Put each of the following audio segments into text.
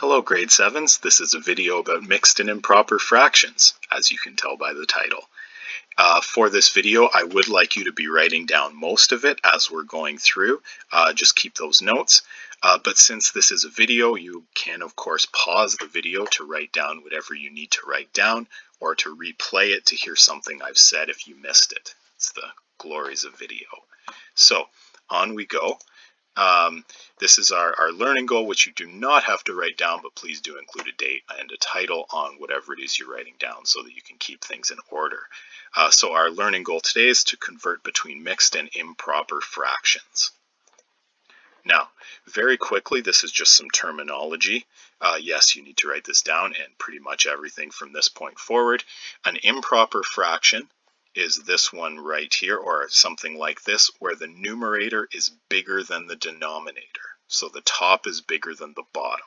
Hello grade 7s, this is a video about mixed and improper fractions, as you can tell by the title. For this video, I would like you to be writing down most of it as we're going through. Just keep those notes. But since this is a video, you can of course pause the video to write down whatever you need to write down, or to replay it to hear something I've said if you missed it. It's the glories of video. So on we go. This is our learning goal, which you do not have to write down, but please do include a date and a title on whatever it is you're writing down so that you can keep things in order. So our learning goal today is to convert between mixed and improper fractions. Now, very quickly, this is just some terminology. Yes, you need to write this down, and pretty much everything from this point forward. An improper fraction is this one right here, or something like this, where the numerator is bigger than the denominator. So the top is bigger than the bottom.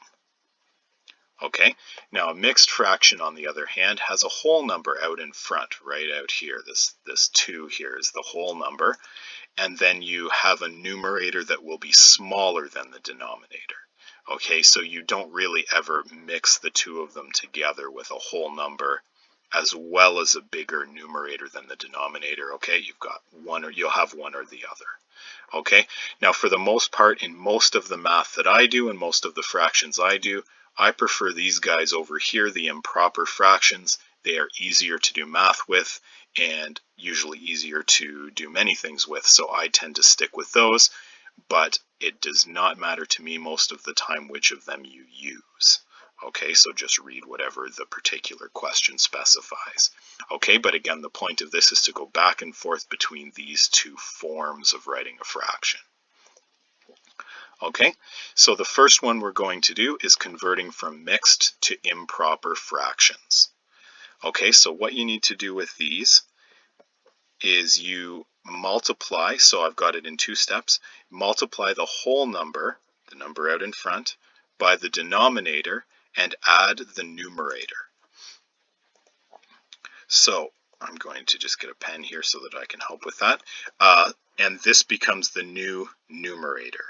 Okay, now a mixed fraction, on the other hand, has a whole number out in front, right out here. This 2 here is the whole number, and then you have a numerator that will be smaller than the denominator. Okay, so you don't really ever mix the two of them together with a whole number as well as a bigger numerator than the denominator. Okay, you've got one, or you'll have one or the other. Okay, now for the most part, in most of the math that I do and most of the fractions I do, I prefer these guys over here, the improper fractions. They are easier to do math with and usually easier to do many things with, so I tend to stick with those, but it does not matter to me most of the time which of them you use. Okay, so just read whatever the particular question specifies. Okay, but again, the point of this is to go back and forth between these two forms of writing a fraction. Okay, so the first one we're going to do is converting from mixed to improper fractions. Okay, so what you need to do with these is you multiply, so I've got it in 2 steps, multiply the whole number, the number out in front, by the denominator and add the numerator. So I'm going to just get a pen here so that I can help with that. And this becomes the new numerator.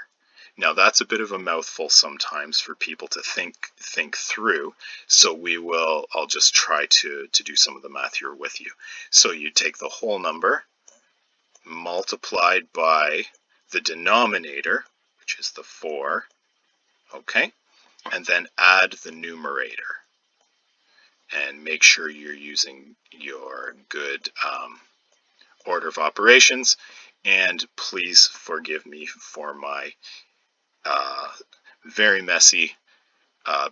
Now that's a bit of a mouthful sometimes for people to think through, so I'll just try to do some of the math here with you. So you take the whole number multiplied by the denominator, which is the 4, okay, and then add the numerator. And make sure you're using your good order of operations, and please forgive me for my very messy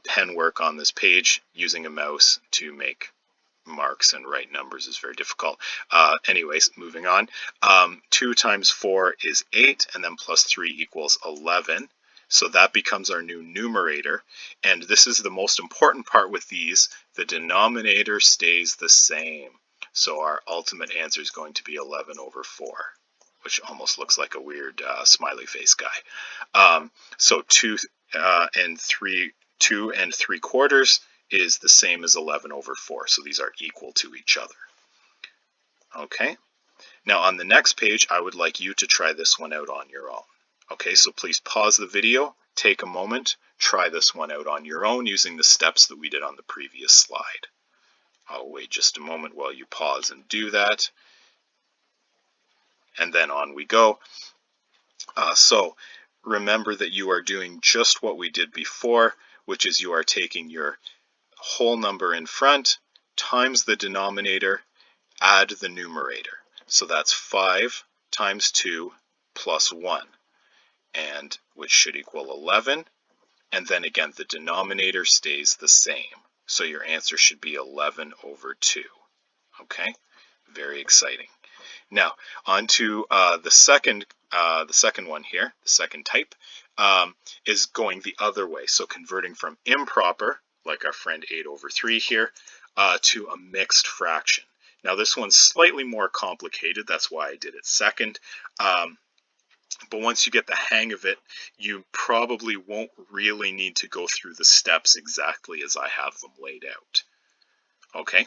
pen work on this page. Using a mouse to make marks and write numbers is very difficult. Anyways, moving on. 2 times 4 is 8, and then plus 3 equals 11. So that becomes our new numerator. And this is the most important part with these. The denominator stays the same. So our ultimate answer is going to be 11 over 4. Which almost looks like a weird smiley face guy. So 2 and 3/4 is the same as 11 over 4. So these are equal to each other. Okay. Now on the next page, I would like you to try this one out on your own. Okay, so please pause the video, take a moment, try this one out on your own using the steps that we did on the previous slide. I'll wait just a moment while you pause and do that. And then on we go. So remember that you are doing just what we did before, which is you are taking your whole number in front times the denominator, add the numerator. So that's 5 times 2 plus 1, and which should equal 11. And then again, the denominator stays the same. So your answer should be 11 over 2. Okay, very exciting. Now, on to the second one here, the second type, is going the other way. So converting from improper, like our friend 8 over 3 here, to a mixed fraction. Now this one's slightly more complicated, that's why I did it second. But once you get the hang of it, you probably won't really need to go through the steps exactly as I have them laid out. Okay,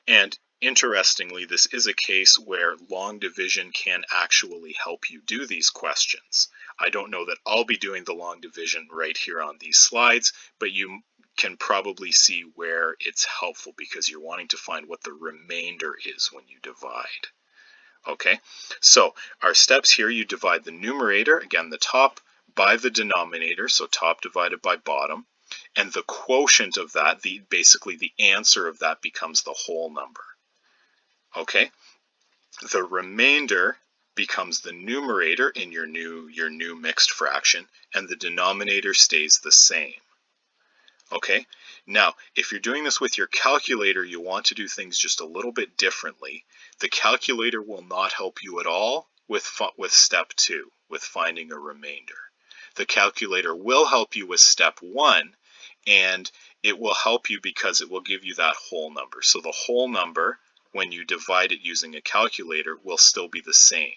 and interestingly, this is a case where long division can actually help you do these questions. I don't know that I'll be doing the long division right here on these slides, but you can probably see where it's helpful because you're wanting to find what the remainder is when you divide. Okay, so our steps here, you divide the numerator, again the top, by the denominator, so top divided by bottom, and the quotient of that, basically the answer of that, becomes the whole number. Okay, the remainder becomes the numerator in your new mixed fraction, and the denominator stays the same. Okay, now if you're doing this with your calculator, you want to do things just a little bit differently. The calculator will not help you at all with step 2, with finding a remainder. The calculator will help you with step 1, and it will help you because it will give you that whole number. So the whole number, when you divide it using a calculator, will still be the same.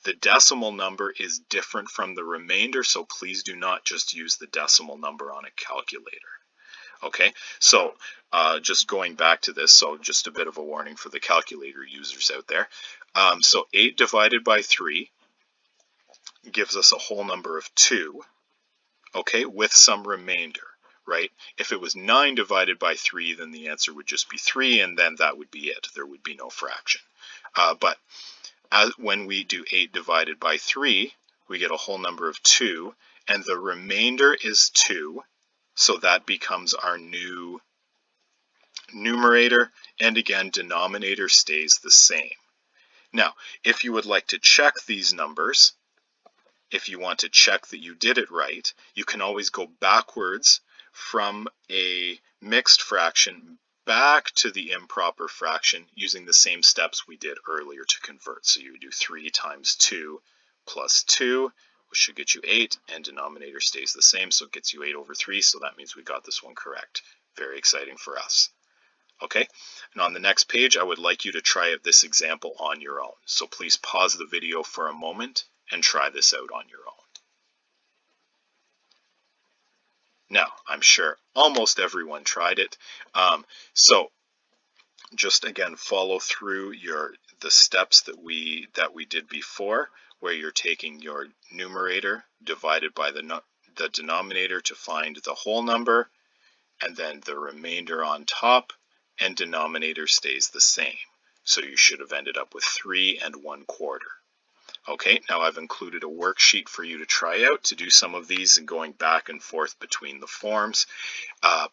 The decimal number is different from the remainder, so please do not just use the decimal number on a calculator. Okay, so just going back to this, so just a bit of a warning for the calculator users out there. So 8 divided by 3 gives us a whole number of 2, okay, with some remainder, right? If it was 9 divided by 3, then the answer would just be 3, and then that would be it. There would be no fraction. But when we do 8 divided by 3, we get a whole number of 2, and the remainder is 2, so that becomes our new numerator, and again, denominator stays the same. Now, if you would like to check these numbers, if you want to check that you did it right, you can always go backwards from a mixed fraction back to the improper fraction using the same steps we did earlier to convert. So you do 3 times 2 plus 2, which should get you 8, and denominator stays the same, so it gets you 8 over 3, so that means we got this one correct. Very exciting for us. Okay, and on the next page, I would like you to try out this example on your own. So please pause the video for a moment and try this out on your own. Now, I'm sure almost everyone tried it. So just again, follow through the steps that we did before, where you're taking your numerator divided by the denominator to find the whole number, and then the remainder on top, and denominator stays the same. So you should have ended up with 3 1/4. Okay, now I've included a worksheet for you to try out to do some of these and going back and forth between the forms.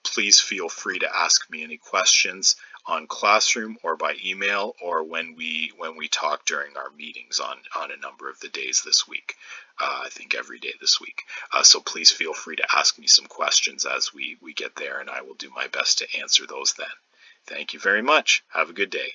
Please feel free to ask me any questions on Classroom or by email, or when we talk during our meetings on a number of the days this week. I think every day this week. So please feel free to ask me some questions as we get there, and I will do my best to answer those then. Thank you very much. Have a good day.